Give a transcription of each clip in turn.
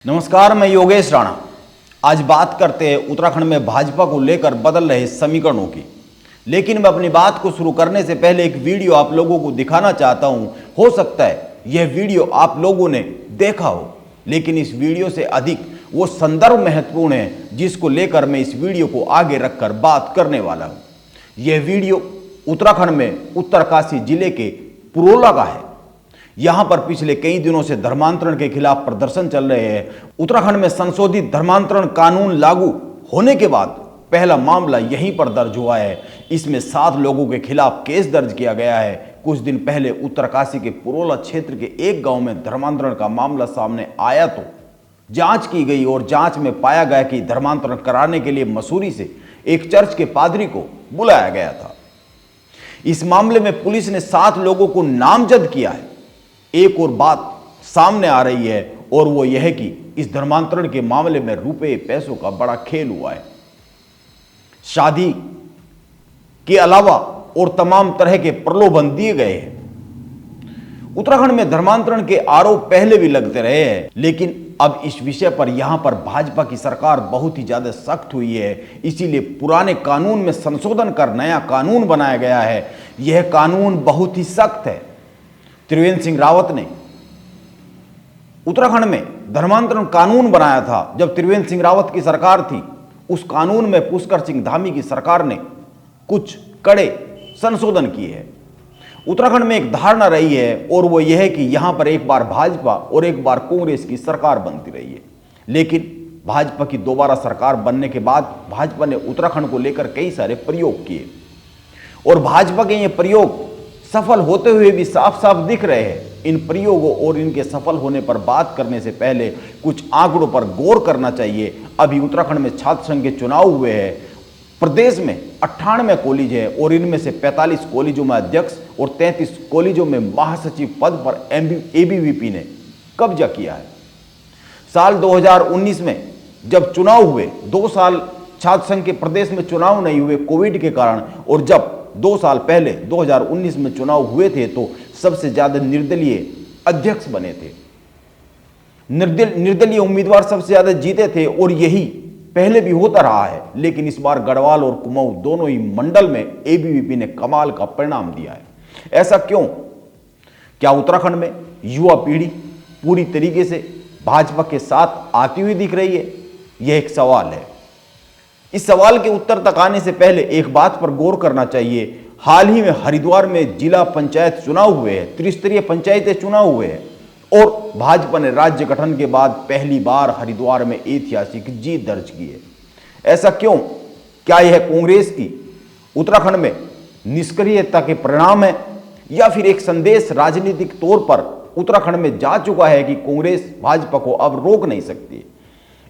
नमस्कार, मैं योगेश राणा। आज बात करते हैं उत्तराखंड में भाजपा को लेकर बदल रहे समीकरणों की। लेकिन मैं अपनी बात को शुरू करने से पहले एक वीडियो आप लोगों को दिखाना चाहता हूं। हो सकता है यह वीडियो आप लोगों ने देखा हो, लेकिन इस वीडियो से अधिक वो संदर्भ महत्वपूर्ण है जिसको लेकर मैं इस वीडियो को आगे रखकर बात करने वाला हूं। यह वीडियो उत्तराखंड में उत्तरकाशी जिले के पुरोला का है। यहां पर पिछले कई दिनों से धर्मांतरण के खिलाफ प्रदर्शन चल रहे हैं। उत्तराखंड में संशोधित धर्मांतरण कानून लागू होने के बाद पहला मामला यहीं पर दर्ज हुआ है। इसमें 7 लोगों के खिलाफ केस दर्ज किया गया है। कुछ दिन पहले उत्तरकाशी के पुरोला क्षेत्र के एक गांव में धर्मांतरण का मामला सामने आया तो जांच की गई और जांच में पाया गया कि धर्मांतरण कराने के लिए मसूरी से एक चर्च के पादरी को बुलाया गया था। इस मामले में पुलिस ने 7 लोगों को नामजद किया है। एक और बात सामने आ रही है और वो यह है कि इस धर्मांतरण के मामले में रुपए पैसों का बड़ा खेल हुआ है। शादी के अलावा और तमाम तरह के प्रलोभन दिए गए हैं। उत्तराखंड में धर्मांतरण के आरोप पहले भी लगते रहे हैं, लेकिन अब इस विषय पर यहां पर भाजपा की सरकार बहुत ही ज्यादा सख्त हुई है। इसीलिए पुराने कानून में संशोधन कर नया कानून बनाया गया है। यह कानून बहुत ही सख्त है। त्रिवेंद्र सिंह रावत ने उत्तराखंड में धर्मांतरण कानून बनाया था। जब त्रिवेंद्र सिंह रावत की सरकार थी, उस कानून में पुष्कर सिंह धामी की सरकार ने कुछ कड़े संशोधन किए हैं। उत्तराखंड में एक धारणा रही है और वो यह है कि यहां पर एक बार भाजपा और एक बार कांग्रेस की सरकार बनती रही है। लेकिन भाजपा की दोबारा सरकार बनने के बाद भाजपा ने उत्तराखंड को लेकर कई सारे प्रयोग किए और भाजपा के ये प्रयोग सफल होते हुए भी साफ साफ दिख रहे हैं। इन प्रयोगों और इनके सफल होने पर बात करने से पहले कुछ आंकड़ों पर गौर करना चाहिए। अभी उत्तराखंड में छात्र संघ के चुनाव हुए हैं। प्रदेश में 98 कॉलेज है और इनमें से 45 कॉलेजों में अध्यक्ष और 33 कॉलेजों में महासचिव पद पर एबीवीपी ने कब्जा किया है। साल 2019 में जब चुनाव हुए, 2 साल छात्र संघ के प्रदेश में चुनाव नहीं हुए कोविड के कारण, और जब 2 साल पहले 2019 में चुनाव हुए थे तो सबसे ज्यादा निर्दलीय अध्यक्ष बने थे। निर्दलीय उम्मीदवार सबसे ज्यादा जीते थे और यही पहले भी होता रहा है। लेकिन इस बार गढ़वाल और कुमाऊं दोनों ही मंडल में एबीवीपी ने कमाल का परिणाम दिया है। ऐसा क्यों? क्या उत्तराखंड में युवा पीढ़ी पूरी तरीके से भाजपा के साथ आती हुई दिख रही है? यह एक सवाल है। इस सवाल के उत्तर तक आने से पहले एक बात पर गौर करना चाहिए। हाल ही में हरिद्वार में जिला पंचायत चुनाव हुए हैं, त्रिस्तरीय पंचायतें चुनाव हुए हैं और भाजपा ने राज्य गठन के बाद पहली बार हरिद्वार में ऐतिहासिक जीत दर्ज की है। ऐसा क्यों? क्या यह कांग्रेस की उत्तराखंड में निष्क्रियता के परिणाम है या फिर एक संदेश राजनीतिक तौर पर उत्तराखंड में जा चुका है कि कांग्रेस भाजपा को अब रोक नहीं सकती?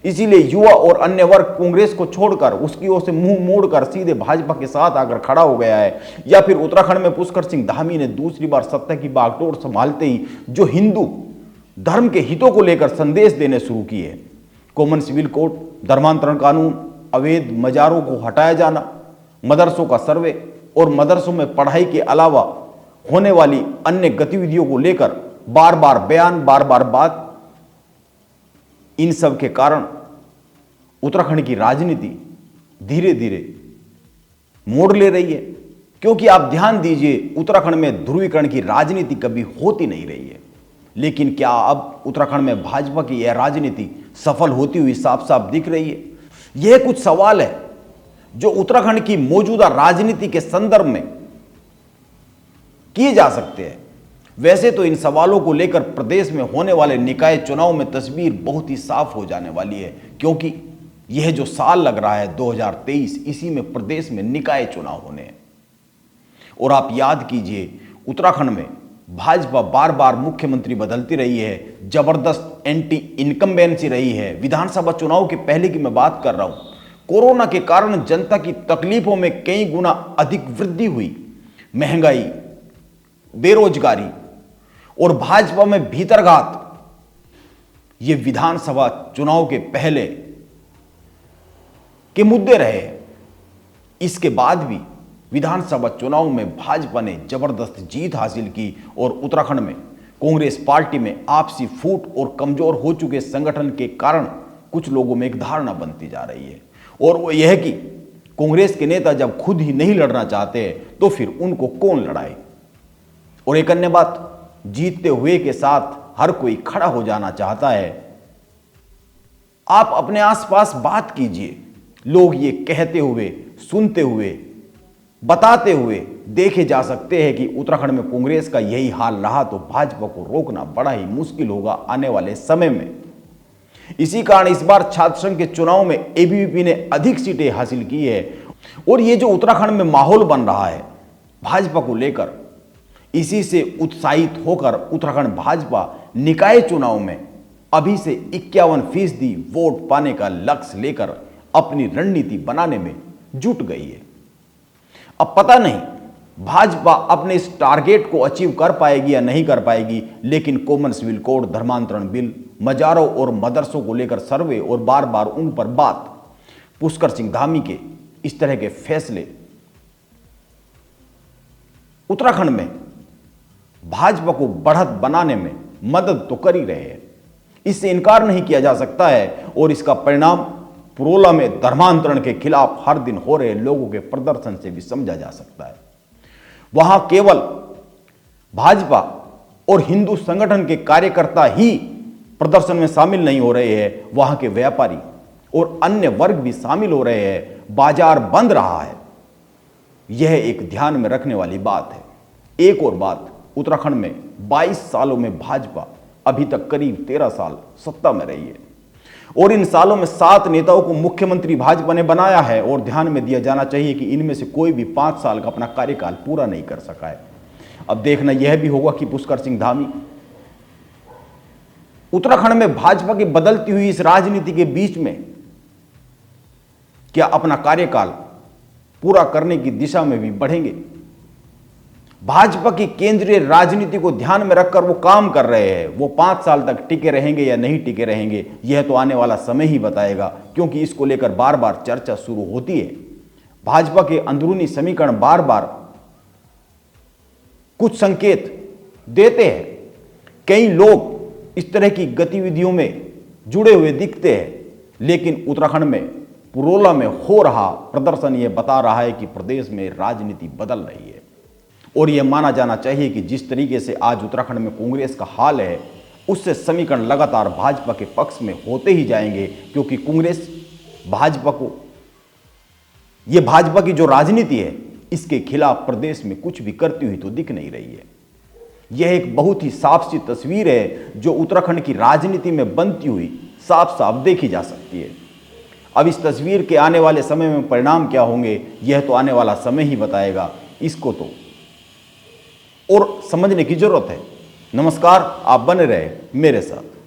इसीलिए युवा और अन्य वर्ग कांग्रेस को छोड़कर उसकी ओर से मुंह मोड़कर सीधे भाजपा के साथ आकर खड़ा हो गया है। या फिर उत्तराखंड में पुष्कर सिंह धामी ने दूसरी बार सत्ता की बागडोर संभालते ही जो हिंदू धर्म के हितों को लेकर संदेश देने शुरू किए, कॉमन सिविल कोड, धर्मांतरण कानून, अवैध मजारों को हटाया जाना, मदरसों का सर्वे और मदरसों में पढ़ाई के अलावा होने वाली अन्य गतिविधियों को लेकर बार बार बयान, बार बार बात, इन सब के कारण उत्तराखंड की राजनीति धीरे धीरे मोड़ ले रही है। क्योंकि आप ध्यान दीजिए, उत्तराखंड में ध्रुवीकरण की राजनीति कभी होती नहीं रही है। लेकिन क्या अब उत्तराखंड में भाजपा की यह राजनीति सफल होती हुई साफ साफ दिख रही है? यह कुछ सवाल है जो उत्तराखंड की मौजूदा राजनीति के संदर्भ में किए जा सकते हैं। वैसे तो इन सवालों को लेकर प्रदेश में होने वाले निकाय चुनाव में तस्वीर बहुत ही साफ हो जाने वाली है, क्योंकि यह जो साल लग रहा है 2023, इसी में प्रदेश में निकाय चुनाव होने हैं। और आप याद कीजिए, उत्तराखंड में भाजपा बार बार मुख्यमंत्री बदलती रही है, जबरदस्त एंटी इनकम्बेंसी रही है। विधानसभा चुनाव के पहले की मैं बात कर रहा हूं, कोरोना के कारण जनता की तकलीफों में कई गुना अधिक वृद्धि हुई। महंगाई, बेरोजगारी और भाजपा में भीतरघात, ये विधानसभा चुनाव के पहले के मुद्दे रहे। इसके बाद भी विधानसभा चुनाव में भाजपा ने जबरदस्त जीत हासिल की और उत्तराखंड में कांग्रेस पार्टी में आपसी फूट और कमजोर हो चुके संगठन के कारण कुछ लोगों में एक धारणा बनती जा रही है, और वो यह कि कांग्रेस के नेता जब खुद ही नहीं लड़ना चाहते तो फिर उनको कौन लड़ाए। और एक अन्य बात, जीतते हुए के साथ हर कोई खड़ा हो जाना चाहता है। आप अपने आसपास बात कीजिए, लोग ये कहते हुए, सुनते हुए, बताते हुए देखे जा सकते हैं कि उत्तराखंड में कांग्रेस का यही हाल रहा तो भाजपा को रोकना बड़ा ही मुश्किल होगा आने वाले समय में। इसी कारण इस बार छात्र संघ के चुनाव में एबीवीपी ने अधिक सीटें हासिल की है, और ये जो उत्तराखंड में माहौल बन रहा है भाजपा को लेकर, इसी से उत्साहित होकर उत्तराखंड भाजपा निकाय चुनाव में अभी से 51% वोट पाने का लक्ष्य लेकर अपनी रणनीति बनाने में जुट गई है। अब पता नहीं भाजपा अपने इस टारगेट को अचीव कर पाएगी या नहीं कर पाएगी, लेकिन कॉमन सिविल कोड, धर्मांतरण बिल, मजारों और मदरसों को लेकर सर्वे और बार बार उन पर बात, पुष्कर सिंह धामी के इस तरह के फैसले उत्तराखंड में भाजपा को बढ़त बनाने में मदद तो कर ही रहे हैं, इससे इनकार नहीं किया जा सकता है। और इसका परिणाम पुरोला में धर्मांतरण के खिलाफ हर दिन हो रहे लोगों के प्रदर्शन से भी समझा जा सकता है। वहां केवल भाजपा और हिंदू संगठन के कार्यकर्ता ही प्रदर्शन में शामिल नहीं हो रहे हैं, वहां के व्यापारी और अन्य वर्ग भी शामिल हो रहे हैं। बाजार बंद रहा है, यह एक ध्यान में रखने वाली बात है। एक और बात, उत्तराखंड में 22 सालों में भाजपा अभी तक करीब 13 साल सत्ता में रही है, और इन सालों में 7 नेताओं को मुख्यमंत्री भाजपा ने बनाया है, और ध्यान में दिया जाना चाहिए कि इनमें से कोई भी 5 साल का अपना कार्यकाल पूरा नहीं कर सका है। अब देखना यह भी होगा कि पुष्कर सिंह धामी उत्तराखंड में भाजपा की बदलती हुई इस राजनीति के बीच में क्या अपना कार्यकाल पूरा करने की दिशा में भी बढ़ेंगे। भाजपा की केंद्रीय राजनीति को ध्यान में रखकर वो काम कर रहे हैं। वो 5 साल तक टिके रहेंगे या नहीं टिके रहेंगे, यह तो आने वाला समय ही बताएगा, क्योंकि इसको लेकर बार बार चर्चा शुरू होती है। भाजपा के अंदरूनी समीकरण बार बार कुछ संकेत देते हैं। कई लोग इस तरह की गतिविधियों में जुड़े हुए दिखते हैं, लेकिन उत्तराखंड में पुरोला में हो रहा प्रदर्शन यह बता रहा है कि प्रदेश में राजनीति बदल रही है। और यह माना जाना चाहिए कि जिस तरीके से आज उत्तराखंड में कांग्रेस का हाल है, उससे समीकरण लगातार भाजपा के पक्ष में होते ही जाएंगे, क्योंकि कांग्रेस भाजपा को, यह भाजपा की जो राजनीति है, इसके खिलाफ प्रदेश में कुछ भी करती हुई तो दिख नहीं रही है। यह एक बहुत ही साफ सी तस्वीर है जो उत्तराखंड की राजनीति में बनती हुई साफ साफ देखी जा सकती है। अब इस तस्वीर के आने वाले समय में परिणाम क्या होंगे, यह तो आने वाला समय ही बताएगा। इसको तो और समझने की जरूरत है। नमस्कार, आप बने रहे मेरे साथ।